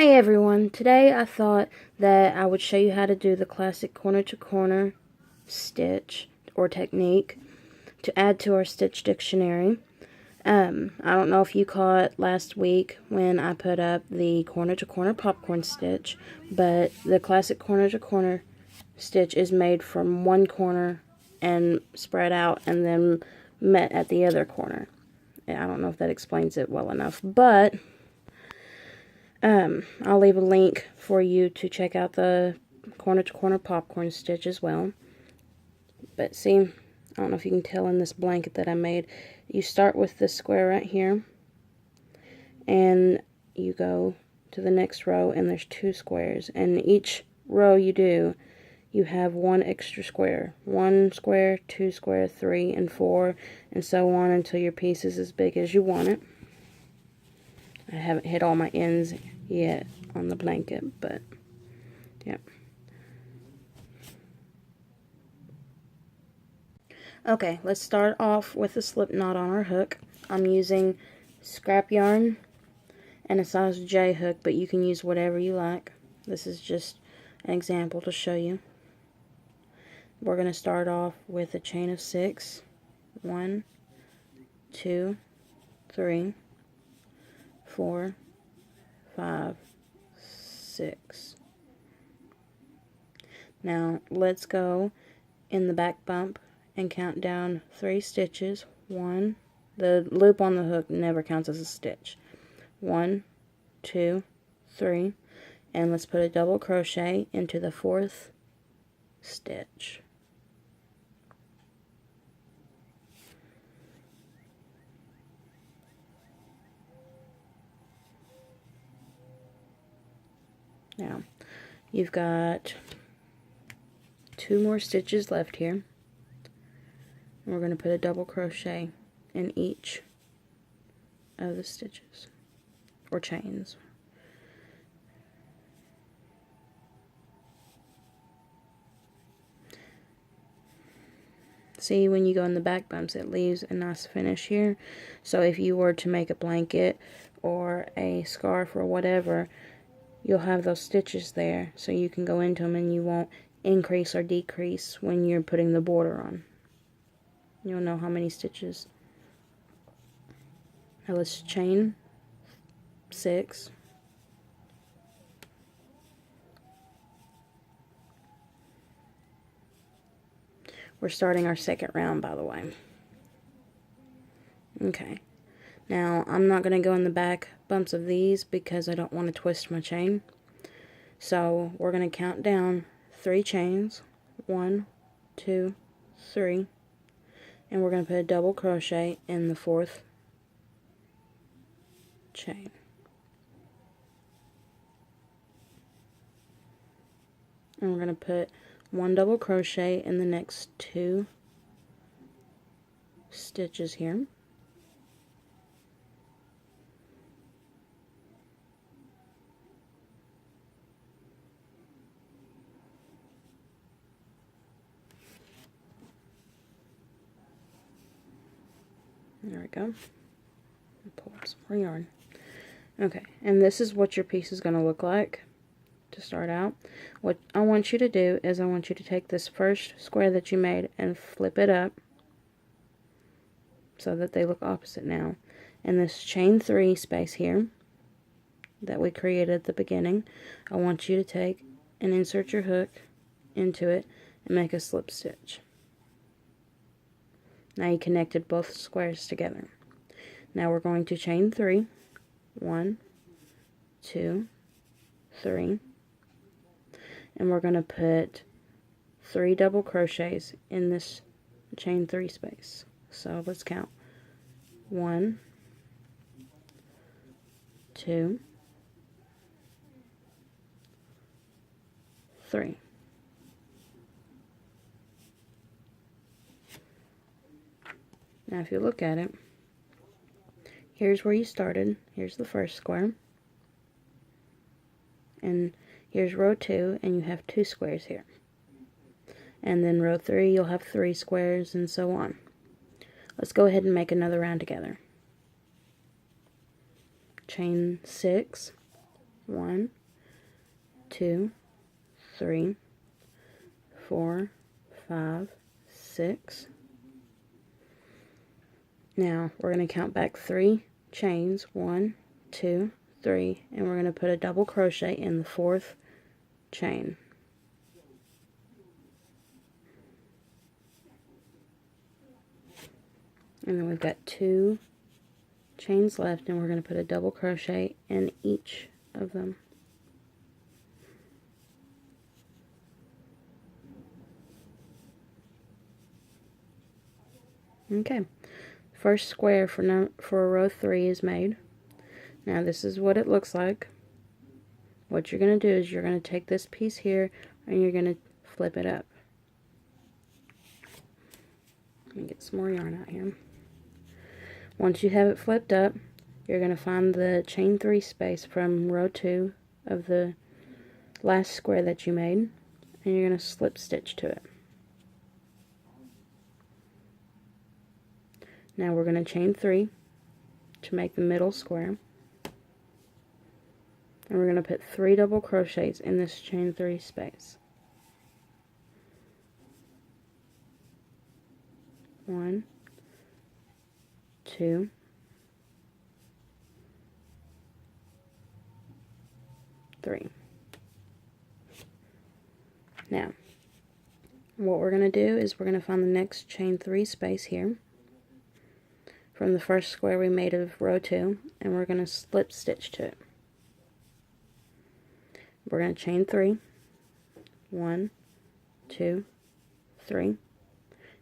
Hey everyone, today I thought that I would show you how to do the classic corner to corner stitch or technique to add to our stitch dictionary. I don't know if you caught last week when I put up the corner to corner popcorn stitch, but the classic corner to corner stitch is made from one corner and spread out and then met at the other corner. I don't know if that explains it well enough, but I'll leave a link for you to check out the corner to corner popcorn stitch as well. But see, I don't know if you can tell in this blanket that I made, you start with this square right here and you go to the next row and there's two squares, and each row you do, you have one extra square. One square, two square, 3 and 4, and so on until your piece is as big as you want it. I haven't hit all my ends yet on the blanket, but yeah. Okay, let's start off with a slip knot on our hook. I'm using scrap yarn and a size J hook, but you can use whatever you like. This is just an example to show you. We're going to start off with a chain of 6. 1, 2, 3, 4, 5, 6. Now let's go in the back bump and count down 3 stitches. 1, the loop on the hook never counts as a stitch. 1, 2, 3, and let's put a double crochet into the 4th stitch. Now, you've got 2 more stitches left here. And we're going to put a double crochet in each of the stitches, or chains. See, when you go in the back bumps, it leaves a nice finish here. So if you were to make a blanket or a scarf or whatever, you'll have those stitches there, so you can go into them and you won't increase or decrease when you're putting the border on. You'll know how many stitches. Now let's chain 6. We're starting our second round, by the way. Okay. Now, I'm not going to go in the back bumps of these because I don't want to twist my chain. So, we're going to count down 3 chains. 1, 2, 3. And we're going to put a double crochet in the 4th chain. And we're going to put 1 double crochet in the next 2 stitches here. There we go. Pull up some more yarn. Okay, and this is what your piece is going to look like to start out. What I want you to do is I want you to take this first square that you made and flip it up so that they look opposite now. And this chain 3 space here that we created at the beginning, I want you to take and insert your hook into it and make a slip stitch. Now you connected both squares together. Now we're going to chain 3. 1, 2, 3. And we're going to put 3 double crochets in this chain 3 space. So let's count. 1, 2, 3. Now if you look at it, here's where you started. Here's the first square. And here's row 2, and you have 2 squares here. And then row 3, you'll have 3 squares, and so on. Let's go ahead and make another round together. Chain 6, 1, 2, 3, 4, 5, 6. Now we're going to count back 3 chains, 1, 2, 3, and we're going to put a double crochet in the 4th chain. And then we've got 2 chains left, and we're going to put a double crochet in each of them. Okay, first square for row 3 is made. Now this is what it looks like. What you're going to do is you're going to take this piece here and you're going to flip it up. Let me get some more yarn out here. Once you have it flipped up, you're going to find the chain 3 space from row 2 of the last square that you made, and you're going to slip stitch to it. Now we're going to chain 3 to make the middle square, and we're going to put 3 double crochets in this chain 3 space. 1, 2, 3. Now, what we're going to do is we're going to find the next chain 3 space here from the first square we made of row 2, and we're going to slip stitch to it. We're going to chain 3, 1, 2, 3, and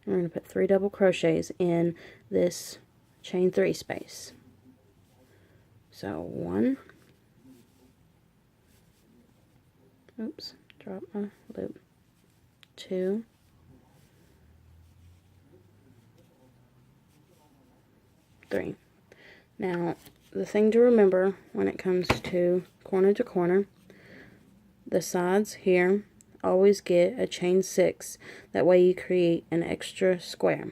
we're going to put 3 double crochets in this chain 3 space. So 1, oops, drop my loop, 2, 3. Now, the thing to remember when it comes to corner, the sides here always get a chain 6. That way you create an extra square.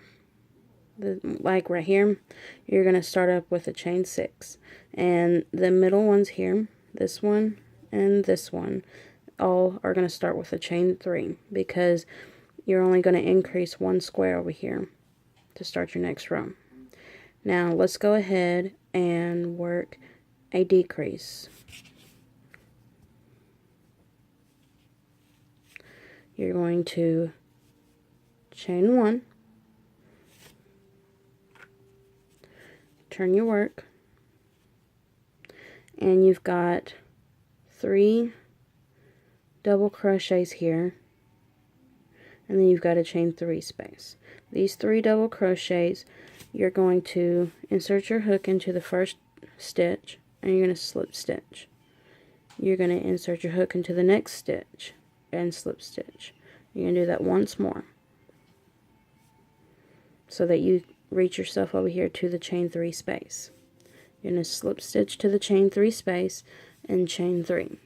Like right here, you're going to start up with a chain 6. And the middle ones here, this one and this one, all are going to start with a chain 3, because you're only going to increase 1 square over here to start your next row. Now let's go ahead and work a decrease. You're going to chain 1, turn your work, and you've got 3 double crochets here, and then you've got a chain 3 space. These 3 double crochets, you're going to insert your hook into the first stitch, and you're going to slip stitch. You're going to insert your hook into the next stitch and slip stitch. You're going to do that once more, so that you reach yourself over here to the chain 3 space. You're going to slip stitch to the chain 3 space and chain 3.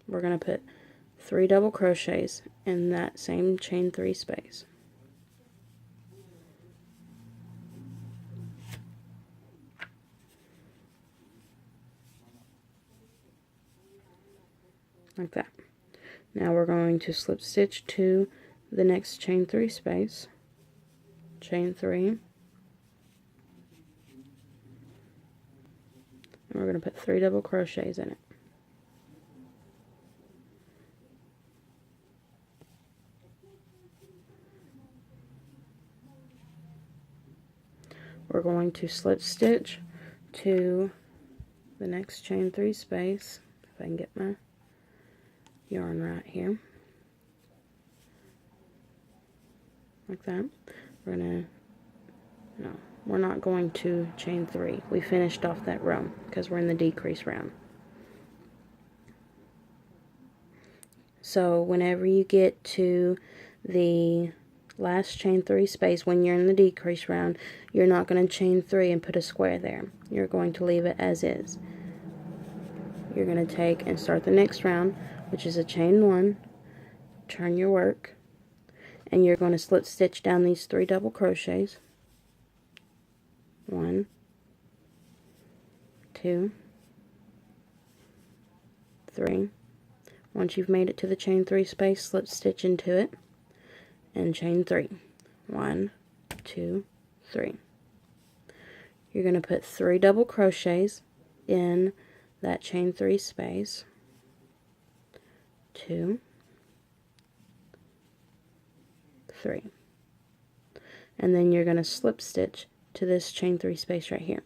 We're going to put 3 double crochets in that same chain 3 space. Like that. Now we're going to slip stitch to the next chain 3 space, chain 3, and we're going to put 3 double crochets in it. We're going to slip stitch to the next chain 3 space, if I can get my yarn right here, like that. We're not going to chain 3. We finished off that row because we're in the decrease round. So whenever you get to the last chain 3 space, when you're in the decrease round, you're not going to chain 3 and put a square there. You're going to leave it as is. You're going to take and start the next round, which is a chain 1, turn your work, and you're going to slip stitch down these 3 double crochets, 1, 2, 3. Once you've made it to the chain 3 space, slip stitch into it and chain 3. 1, 2, 3. You're going to put 3 double crochets in that chain 3 space. 2, 3. And then you're going to slip stitch to this chain 3 space right here.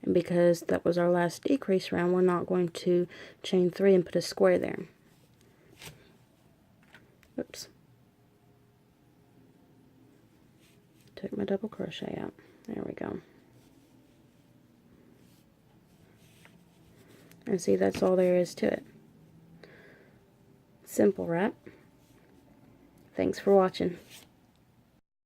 And because that was our last decrease round, we're not going to chain 3 and put a square there. Oops. Took my double crochet out. There we go. And see, that's all there is to it. Simple, right? Thanks for watching.